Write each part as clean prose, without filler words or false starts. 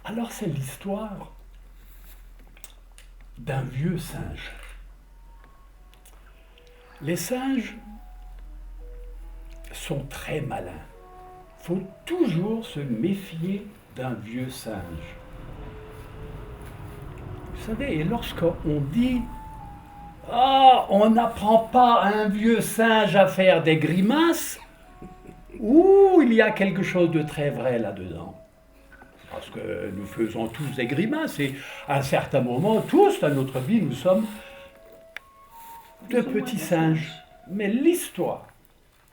Alors c'est l'histoire d'un vieux singe. Les singes sont très malins. Il faut toujours se méfier d'un vieux singe. Vous savez, et lorsqu'on dit « on n'apprend pas à un vieux singe à faire des grimaces », il y a quelque chose de très vrai là-dedans. Parce que nous faisons tous des grimaces et à un certain moment, tous dans notre vie, nous sommes de petits singes. Mais l'histoire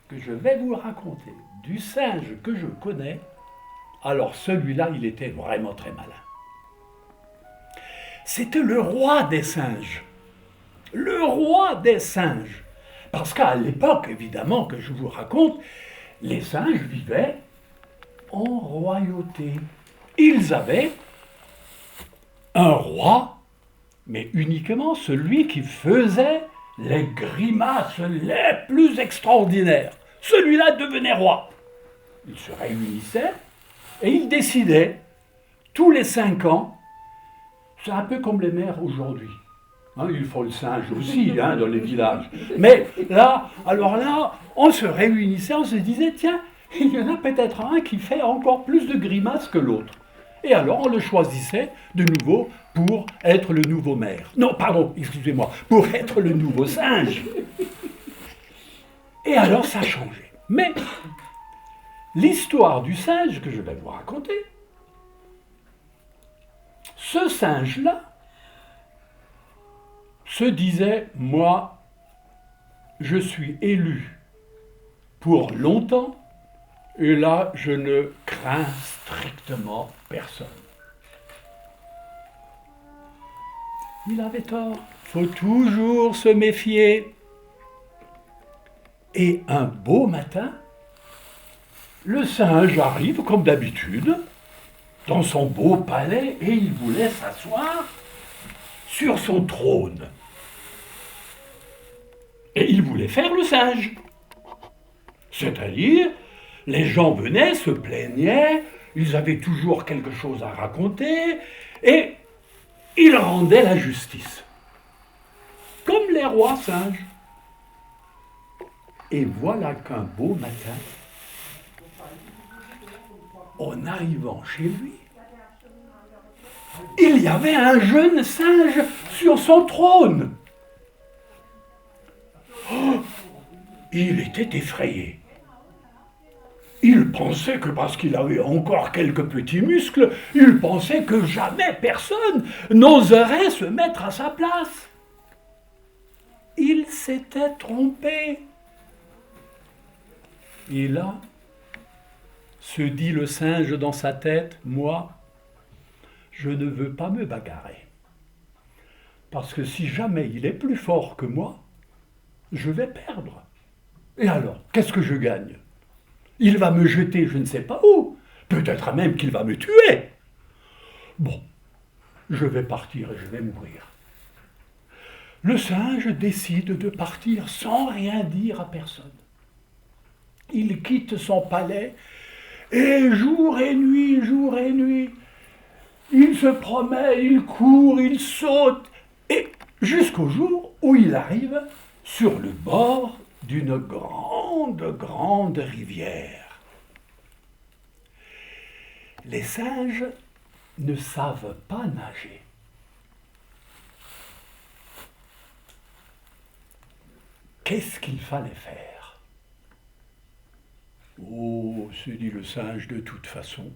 que je vais vous raconter du singe que je connais, alors celui-là, il était vraiment très malin. C'était le roi des singes. Le roi des singes. Parce qu'à l'époque, évidemment, que je vous raconte, les singes vivaient en royauté. Ils avaient un roi, mais uniquement celui qui faisait les grimaces les plus extraordinaires. Celui-là devenait roi. Ils se réunissaient et ils décidaient, tous les 5 ans, c'est un peu comme les maires aujourd'hui. Ils font le singe aussi dans les villages. Mais là, alors là, on se réunissait, on se disait, tiens, il y en a peut-être un qui fait encore plus de grimaces que l'autre. Et alors on le choisissait de nouveau pour être le nouveau maire. Non, pardon, excusez-moi, pour être le nouveau singe. Et alors ça changeait. Mais l'histoire du singe que je vais vous raconter, ce singe-là se disait, moi, je suis élu pour longtemps, et là, je ne crains strictement personne. Il avait tort. Il faut toujours se méfier. Et un beau matin, le singe arrive, comme d'habitude, dans son beau palais, et il voulait s'asseoir sur son trône. Et il voulait faire le singe. C'est-à-dire, les gens venaient, se plaignaient, ils avaient toujours quelque chose à raconter, et ils rendaient la justice. Comme les rois singes. Et voilà qu'un beau matin, en arrivant chez lui, il y avait un jeune singe sur son trône. Il était effrayé. Il pensait que parce qu'il avait encore quelques petits muscles, il pensait que jamais personne n'oserait se mettre à sa place. Il s'était trompé. Et là, se dit le singe dans sa tête, moi, je ne veux pas me bagarrer. Parce que si jamais il est plus fort que moi, je vais perdre. Et alors, qu'est-ce que je gagne ? Il va me jeter je ne sais pas où. Peut-être même qu'il va me tuer. Bon, je vais partir et je vais mourir. Le singe décide de partir sans rien dire à personne. Il quitte son palais et jour et nuit, il se promet, il court, il saute, et jusqu'au jour où il arrive sur le bord d'une grande rivière. Les singes ne savent pas nager. Qu'est-ce qu'il fallait faire ? Oh, se dit le singe, de toute façon,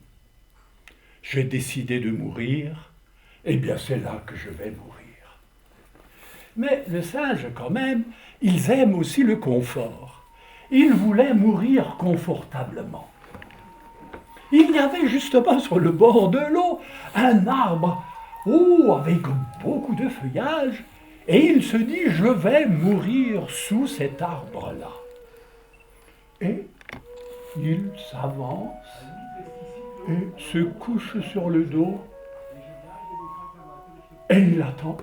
j'ai décidé de mourir, eh bien c'est là que je vais mourir. Mais le singe, quand même, ils aiment aussi le confort. Ils voulaient mourir confortablement. Il y avait justement sur le bord de l'eau un arbre, avec beaucoup de feuillage, et il se dit, je vais mourir sous cet arbre-là. Et il s'avance et se couche sur le dos, et il attend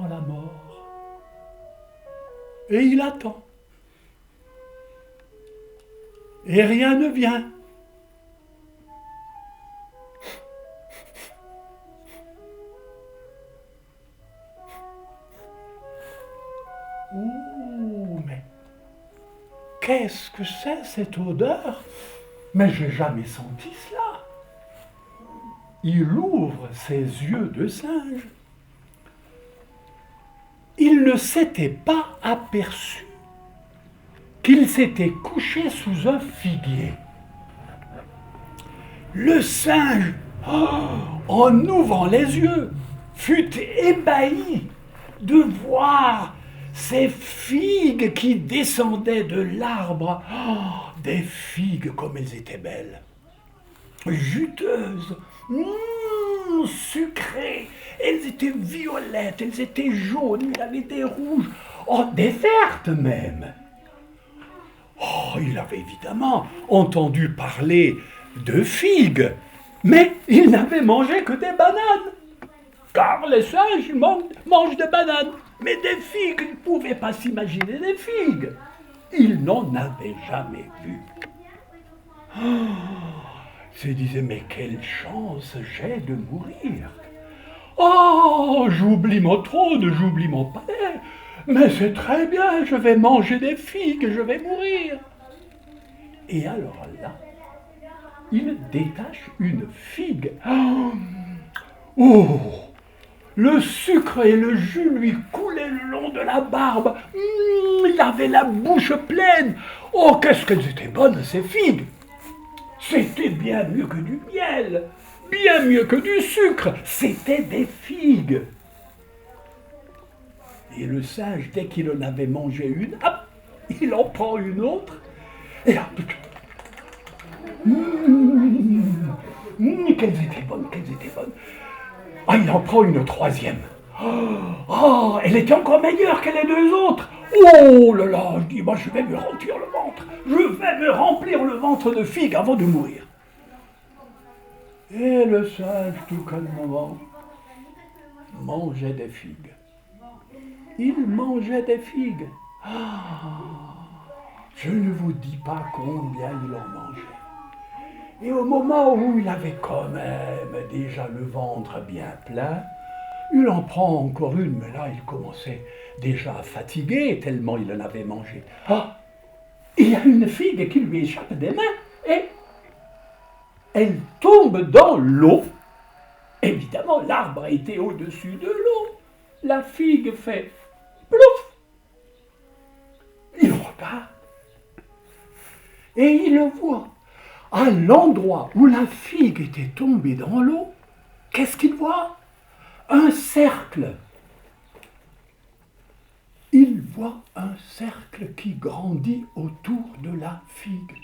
la mort. Et il attend. Et rien ne vient. Oh, mais qu'est-ce que c'est cette odeur? Mais j'ai jamais senti cela. Il ouvre ses yeux de singe. Il ne s'était pas aperçu qu'il s'était couché sous un figuier. Le singe, en ouvrant les yeux, fut ébahi de voir ces figues qui descendaient de l'arbre. Oh, des figues comme elles étaient belles, juteuses, sucrées. Elles étaient violettes, elles étaient jaunes, il avait des rouges, oh, des vertes même. Oh, il avait évidemment entendu parler de figues, mais il n'avait mangé que des bananes. Car les singes mangent des bananes, mais des figues, il ne pouvait pas s'imaginer des figues. Il n'en avait jamais vu. Oh, il se disait, mais quelle chance j'ai de mourir. Oh, j'oublie mon trône, j'oublie mon palais, mais c'est très bien, je vais manger des figues, je vais mourir. Et alors là, il détache une figue. Oh, le sucre et le jus lui coulaient le long de la barbe. Il avait la bouche pleine. Oh, qu'est-ce qu'elles étaient bonnes, ces figues! C'était bien mieux que du miel, bien mieux que du sucre. C'était des figues. Et le singe, dès qu'il en avait mangé une, hop, il en prend une autre. Et hop, qu'elles étaient bonnes, qu'elles étaient bonnes. Ah, il en prend une troisième. Oh, elle était encore meilleure que les deux autres. Oh là là, je dis, moi je vais me remplir le ventre. Je vais me remplir le ventre de figues avant de mourir. Et le singe, tout calmement, mangeait des figues. Il mangeait des figues. Je ne vous dis pas combien il en mangeait. Et au moment où il avait quand même déjà le ventre bien plein, il en prend encore une, mais là il commençait déjà à fatiguer tellement il en avait mangé. Ah, il y a une figue qui lui échappe des mains et elle tombe dans l'eau. Évidemment, l'arbre a été au-dessus de l'eau. La figue fait plouf. Il regarde et il voit à l'endroit où la figue était tombée dans l'eau. Qu'est-ce qu'il voit? Un cercle. Il voit un cercle qui grandit autour de la figue.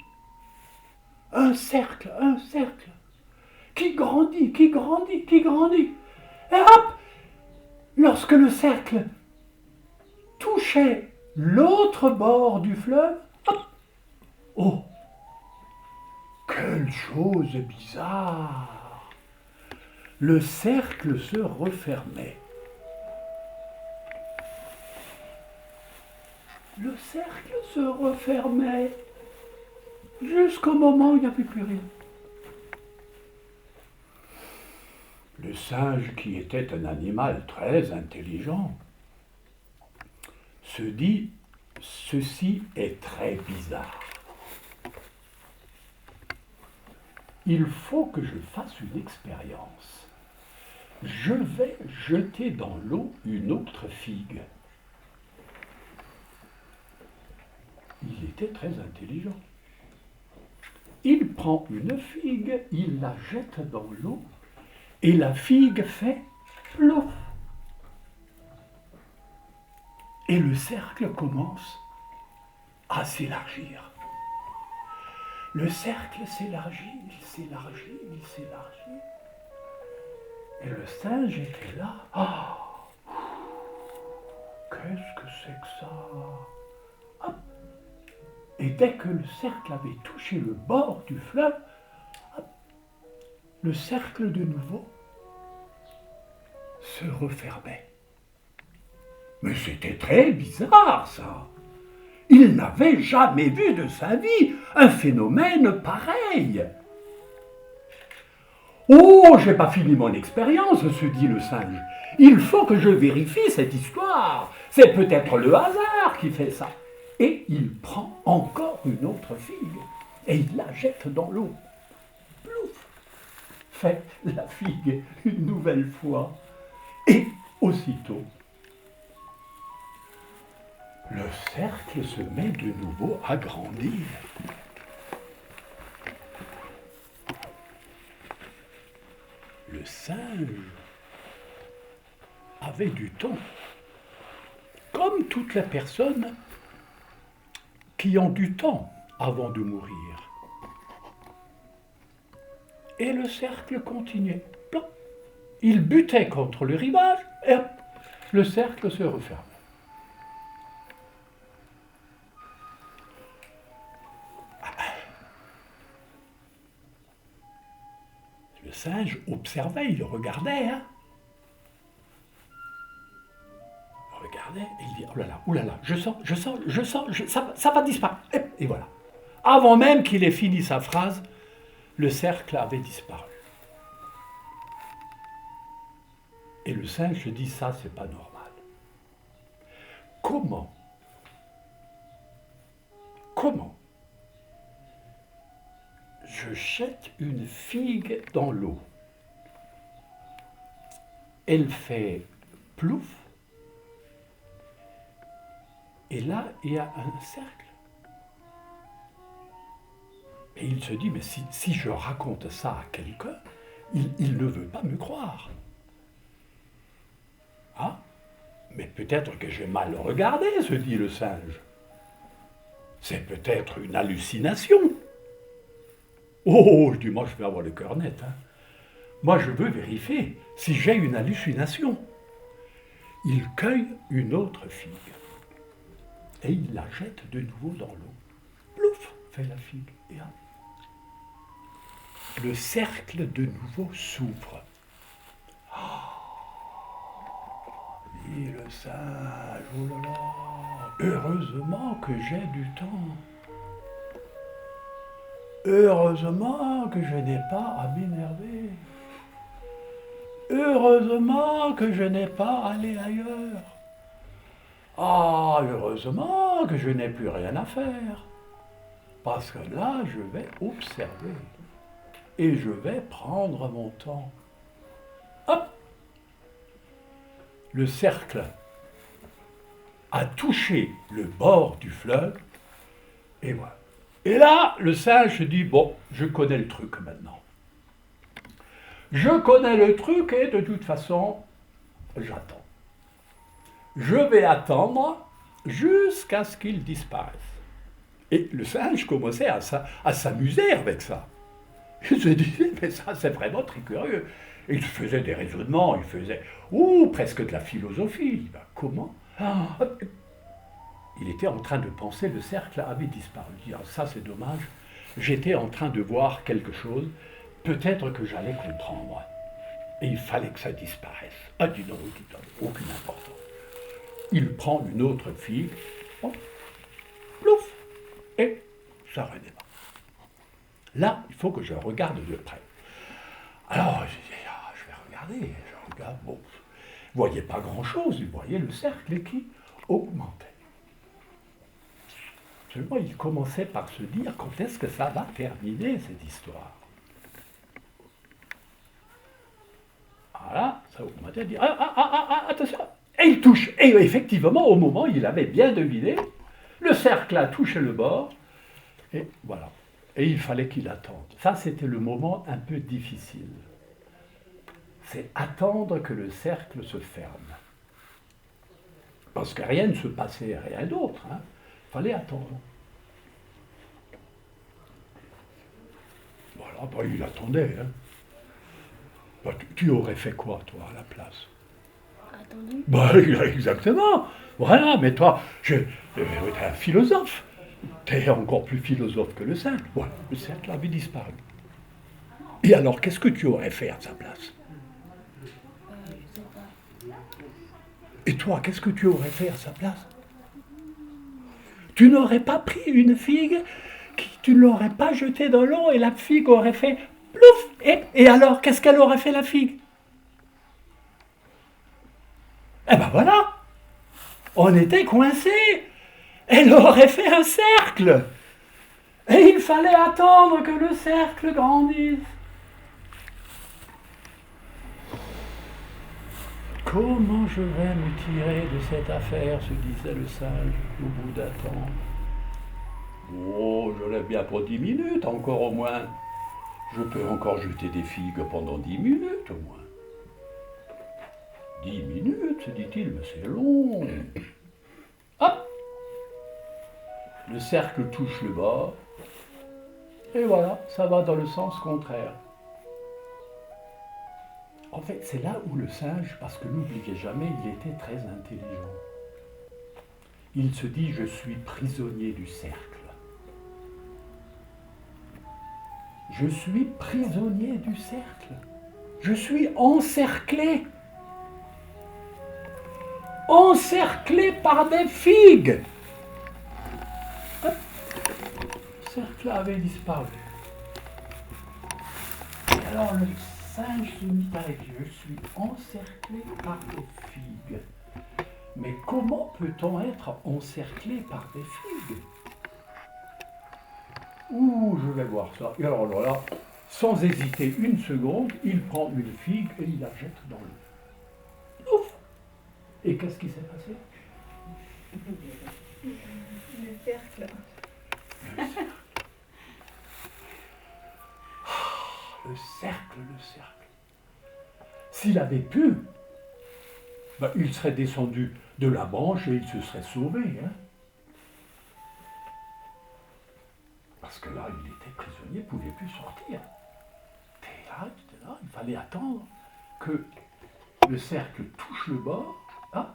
Un cercle, qui grandit, qui grandit, qui grandit. Et hop, lorsque le cercle touchait l'autre bord du fleuve, hop, oh, quelle chose bizarre! Le cercle se refermait. Le cercle se refermait jusqu'au moment où il n'y avait plus rien. Le singe, qui était un animal très intelligent, se dit « Ceci est très bizarre. Il faut que je fasse une expérience. Je vais jeter dans l'eau une autre figue. » Il était très intelligent. Il prend une figue, il la jette dans l'eau, et la figue fait plouf. Et le cercle commence à s'élargir. Le cercle s'élargit, il s'élargit, il s'élargit. Et le singe était là. Ah, qu'est-ce que c'est que ça? Hop. Et dès que le cercle avait touché le bord du fleuve, hop, le cercle de nouveau se refermait. Mais c'était très bizarre, ça. Il n'avait jamais vu de sa vie un phénomène pareil. Oh, j'ai pas fini mon expérience, se dit le singe. Il faut que je vérifie cette histoire. C'est peut-être le hasard qui fait ça. Et il prend encore une autre figue et il la jette dans l'eau. Plouf! Fait la figue une nouvelle fois. Et aussitôt, le cercle se met de nouveau à grandir. Le singe avait du temps, comme toutes les personnes qui ont du temps avant de mourir. Et le cercle continuait. Plop. Il butait contre le rivage et hop, le cercle se refermait. Le singe observait, il regardait, hein. Il regardait et il dit, oh là là, je sens, ça va disparaître. Et voilà. Avant même qu'il ait fini sa phrase, le cercle avait disparu. Et le singe se dit, ça, c'est pas normal. Comment je jette une figue dans l'eau? Elle fait plouf, et là, il y a un cercle. Et il se dit, mais si je raconte ça à quelqu'un, il ne veut pas me croire. Ah, mais peut-être que j'ai mal regardé, se dit le singe. C'est peut-être une hallucination. Oh, je dis, moi je vais avoir le cœur net. Hein. Moi je veux vérifier si j'ai une hallucination. Il cueille une autre figue et il la jette de nouveau dans l'eau. Plouf, fait la figue. Et hop. Le cercle de nouveau s'ouvre. Dit le singe, oh là là, heureusement que j'ai du temps. Heureusement que je n'ai pas à m'énerver. Heureusement que je n'ai pas à aller ailleurs. Ah, heureusement que je n'ai plus rien à faire. Parce que là, je vais observer. Et je vais prendre mon temps. Hop! Le cercle a touché le bord du fleuve. Et voilà. Et là, le singe se dit, bon, je connais le truc maintenant. Je connais le truc et de toute façon, j'attends. Je vais attendre jusqu'à ce qu'il disparaisse. Et le singe commençait à s'amuser avec ça. Il se disait, mais ça c'est vraiment très curieux. Et il faisait des raisonnements, il faisait presque de la philosophie. Ben, comment Il était en train de penser, le cercle avait disparu. Il dit, ah, ça c'est dommage, j'étais en train de voir quelque chose, peut-être que j'allais comprendre. Et il fallait que ça disparaisse. Ah, dis donc, aucune importance. Il prend une autre figue, plouf, et ça redémarre. Là, il faut que je regarde de près. Alors, je dis, je vais regarder, je regarde, bon, il ne voyait pas grand-chose, il voyait le cercle qui augmentait. Seulement, il commençait par se dire, quand est-ce que ça va terminer, cette histoire? Voilà, ça augmentait, il dit, attention. Et il touche. Et effectivement, au moment, il avait bien deviné, le cercle a touché le bord, et voilà. Et il fallait qu'il attende. Ça, c'était le moment un peu difficile. C'est attendre que le cercle se ferme. Parce que rien ne se passait, rien d'autre. Hein. Il fallait attendre. Voilà, bah, il attendait. Hein. Bah, tu aurais fait quoi, toi, à la place? Attendu. Bah, exactement. Voilà, mais toi, t'es un philosophe. T'es encore plus philosophe que le cercle. Voilà, le cercle avait disparu. Et alors, qu'est-ce que tu aurais fait à sa place? Je sais pas. Et toi, qu'est-ce que tu aurais fait à sa place? Tu n'aurais pas pris une figue, tu ne l'aurais pas jetée dans l'eau et la figue aurait fait plouf. Et alors, qu'est-ce qu'elle aurait fait, la figue? Eh ben voilà, on était coincés. Elle aurait fait un cercle. Et il fallait attendre que le cercle grandisse. Comment je vais me tirer de cette affaire, se disait le singe au bout d'un temps. Oh, je l'ai bien pour 10 minutes, encore au moins. Je peux encore jeter des figues pendant 10 minutes au moins. 10 minutes, se dit-il, mais c'est long. Hop! Le cercle touche le bord. Et voilà, ça va dans le sens contraire. En fait, c'est là où le singe, parce que n'oubliez jamais, il était très intelligent. Il se dit, je suis prisonnier du cercle. Je suis prisonnier du cercle. Je suis encerclé. Encerclé par des figues. Hop. Le cercle avait disparu. Et alors le singe se mit à dire, je suis encerclé par des figues. Mais comment peut-on être encerclé par des figues? Ouh, je vais voir ça. Et alors là, sans hésiter une seconde, il prend une figue et il la jette dans l'eau. Ouf! Et qu'est-ce qui s'est passé? Le cercle. Le cercle. Le cercle, le cercle. S'il avait pu, il serait descendu de la branche et il se serait sauvé. Hein. Parce que là, il était prisonnier, il ne pouvait plus sortir. Était là, il fallait attendre que le cercle touche le bord, hein,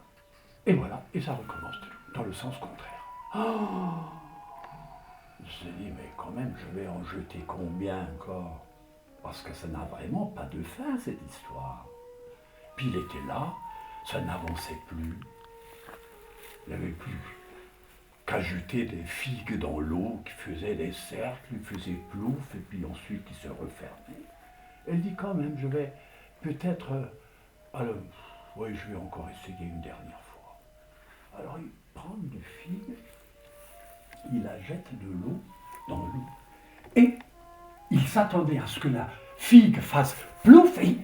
et voilà, et ça recommence dans le sens contraire. Oh, je me suis dit, mais quand même, je vais en jeter combien encore? Parce que ça n'a vraiment pas de fin, cette histoire. Puis il était là, ça n'avançait plus. Il n'avait plus qu'à jeter des figues dans l'eau qui faisaient des cercles, il faisait plouf, et puis ensuite il se refermait. Elle dit quand même, je vais peut-être... alors, oui, je vais encore essayer une dernière fois. Alors il prend une figue, il la jette de l'eau dans l'eau. Et il s'attendait à ce que la figue fasse plouf, et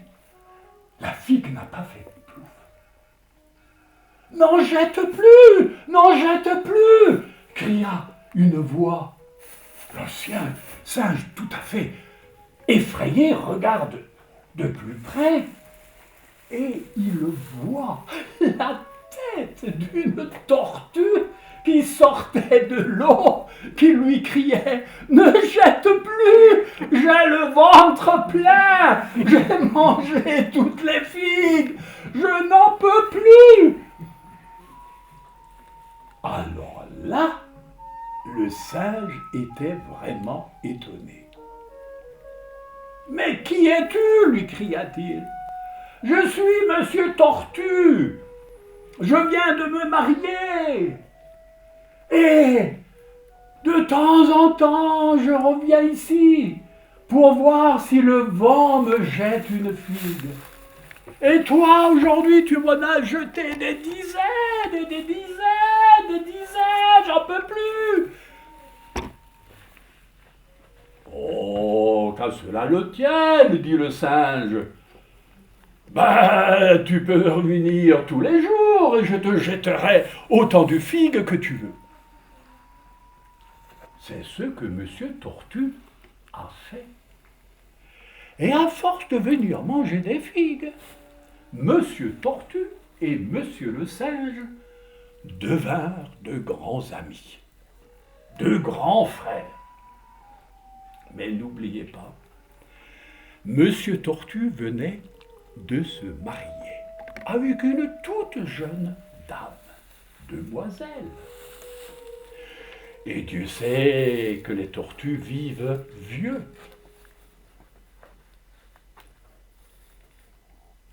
la figue n'a pas fait plouf. N'en jette plus! N'en jette plus! Cria une voix. L'ancien singe, tout à fait effrayé, regarde de plus près et il voit la tête d'une tortue qui sortait de l'eau, qui lui criait « Ne jette plus! J'ai le ventre plein! J'ai mangé toutes les figues! Je n'en peux plus !» Alors là, le singe était vraiment étonné. « Mais qui es-tu » lui cria-t-il. « Je suis Monsieur Tortue. Je viens de me marier. Et de temps en temps, je reviens ici pour voir si le vent me jette une figue. Et toi, aujourd'hui, tu m'en as jeté des dizaines et des dizaines, des dizaines, j'en peux plus. » « Oh, qu'à cela le tienne, dit le singe. Ben, tu peux revenir tous les jours et je te jetterai autant de figues que tu veux. » C'est ce que Monsieur Tortue a fait. Et à force de venir manger des figues, Monsieur Tortue et Monsieur le Singe devinrent de grands amis, de grands frères. Mais n'oubliez pas, Monsieur Tortue venait de se marier avec une toute jeune dame, demoiselle. Et Dieu sait que les tortues vivent vieux.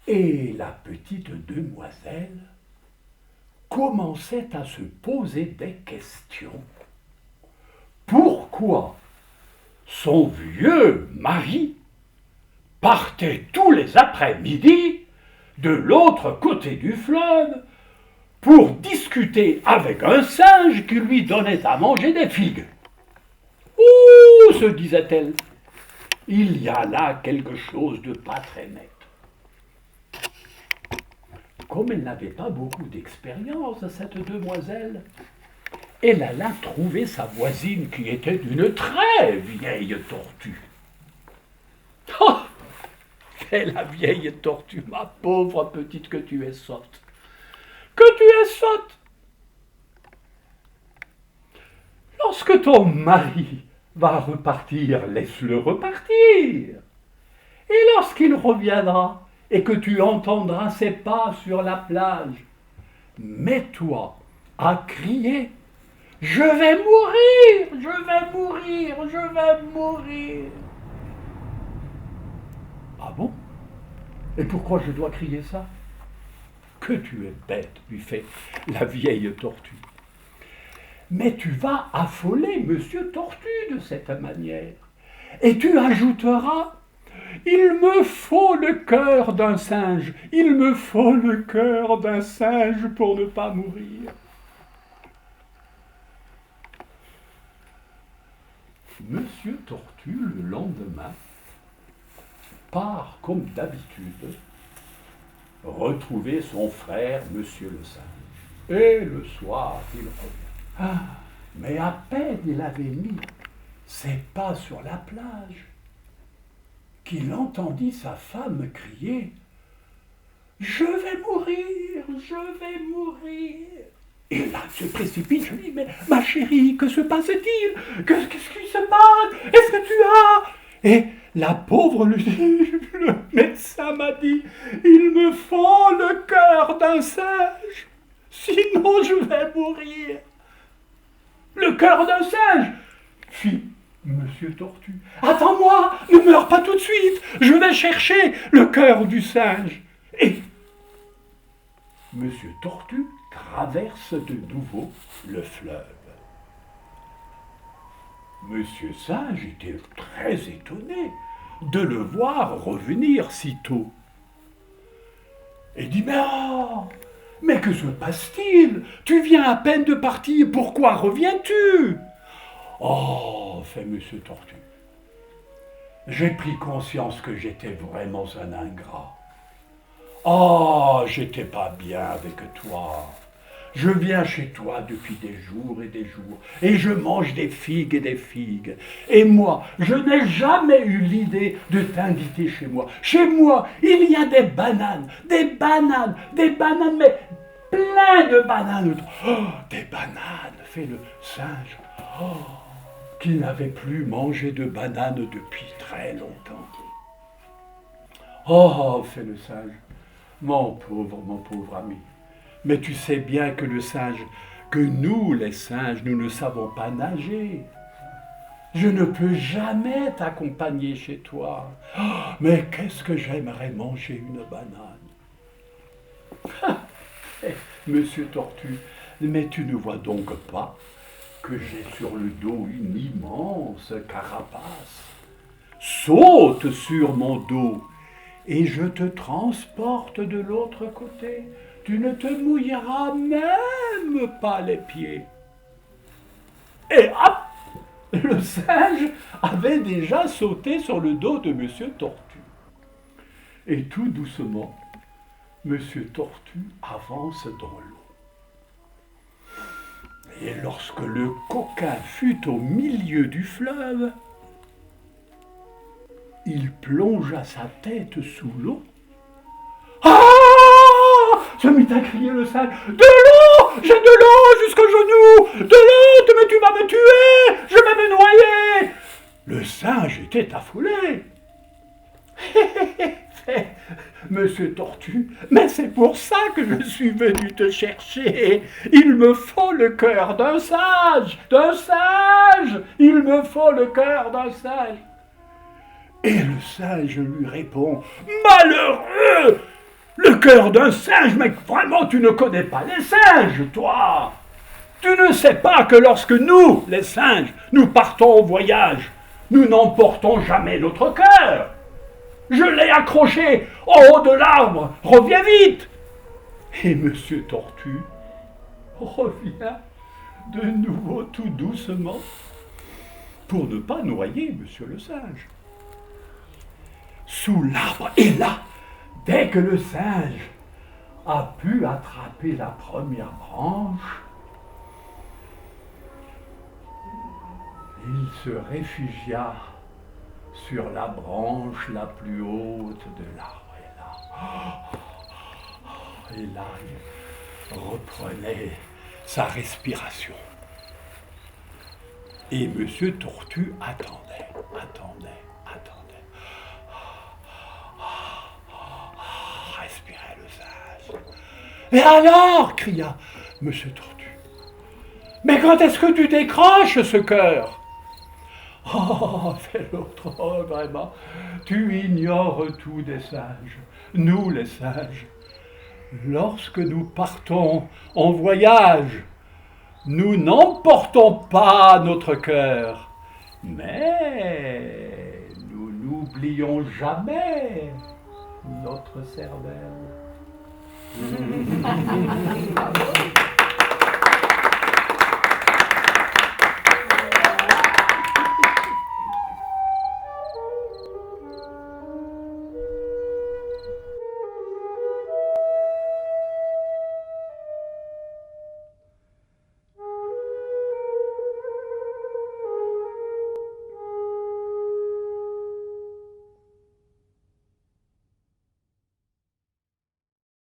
Et la petite demoiselle commençait à se poser des questions. Pourquoi son vieux mari partait tous les après-midi de l'autre côté du fleuve pour discuter avec un singe qui lui donnait à manger des figues. Ouh, se disait-elle, il y a là quelque chose de pas très net. Comme elle n'avait pas beaucoup d'expérience, cette demoiselle, elle alla trouver sa voisine qui était une très vieille tortue. Oh, et la vieille tortue, ma pauvre petite, que tu es sotte. Que tu es sotte. Lorsque ton mari va repartir, laisse-le repartir. Et lorsqu'il reviendra et que tu entendras ses pas sur la plage, mets-toi à crier « Je vais mourir, je vais mourir, je vais mourir !» Ah bon? Et pourquoi je dois crier ça? Que tu es bête, lui fait la vieille tortue. Mais tu vas affoler Monsieur Tortue de cette manière. Et tu ajouteras « Il me faut le cœur d'un singe, il me faut le cœur d'un singe pour ne pas mourir. » Monsieur Tortue, le lendemain, part comme d'habitude retrouver son frère, Monsieur le singe. Et le soir, il revient. Ah, mais à peine il avait mis ses pas sur la plage qu'il entendit sa femme crier « Je vais mourir, je vais mourir !» Et là, il se précipite, je dis « Mais ma chérie, que se passe-t-il? Qu'est-ce qui se passe? Est-ce que tu as... » Et la pauvre lui dit « Le médecin m'a dit, il me faut le cœur d'un singe, sinon je vais mourir. » « Le cœur d'un singe !» fit Monsieur Tortue. « Attends-moi, ne meurs pas tout de suite, je vais chercher le cœur du singe. » Et Monsieur Tortue traverse de nouveau le fleuve. Monsieur Singe était très étonné de le voir revenir si tôt. Et dit « Mais que se passe-t-il? Tu viens à peine de partir, pourquoi reviens-tu » ? « Oh, fait Monsieur Tortue, j'ai pris conscience que j'étais vraiment un ingrat. Oh, j'étais pas bien avec toi. Je viens chez toi depuis des jours, et je mange des figues et des figues. Et moi, je n'ai jamais eu l'idée de t'inviter chez moi. Chez moi, il y a des bananes, mais plein de bananes. Oh, des bananes, fait le singe. Oh, qu'il n'avait plus mangé de bananes depuis très longtemps. Oh, fait le singe, mon pauvre ami. Mais tu sais bien que le singe, que nous, les singes, nous ne savons pas nager. Je ne peux jamais t'accompagner chez toi. Oh, mais qu'est-ce que j'aimerais manger une banane. Monsieur Tortue, mais tu ne vois donc pas que j'ai sur le dos une immense carapace. Saute sur mon dos et je te transporte de l'autre côté. Tu ne te mouilleras même pas les pieds. Et hop, le singe avait déjà sauté sur le dos de Monsieur Tortue. Et tout doucement, Monsieur Tortue avance dans l'eau. Et lorsque le coquin fut au milieu du fleuve, il plongea sa tête sous l'eau. Ah! Se mit à crier le singe. « De l'eau! J'ai de l'eau jusqu'au genou! De l'eau! Mais tu vas me tuer! Je vais me noyer !» Le singe était affolé. Monsieur Tortue, mais c'est pour ça que je suis venu te chercher. Il me faut le cœur d'un singe, il me faut le cœur d'un singe. Et le singe lui répond, malheureux, le cœur d'un singe, mais vraiment tu ne connais pas les singes, toi. Tu ne sais pas que lorsque nous, les singes, nous partons au voyage, nous n'emportons jamais notre cœur. Je l'ai accroché en haut de l'arbre, reviens vite. Et Monsieur Tortue revient de nouveau tout doucement pour ne pas noyer Monsieur le singe. Sous l'arbre, et là, dès que le singe a pu attraper la première branche, il se réfugia sur la branche la plus haute de l'arbre. Et là, il reprenait sa respiration. Et Monsieur Tortue attendait. Respirait le singe. Et alors, cria Monsieur Tortue, mais quand est-ce que tu décroches ce cœur? Oh, fait l'autre, oh, vraiment, tu ignores tout des singes. Nous, les singes, lorsque nous partons en voyage, nous n'emportons pas notre cœur, mais nous n'oublions jamais notre cervelle.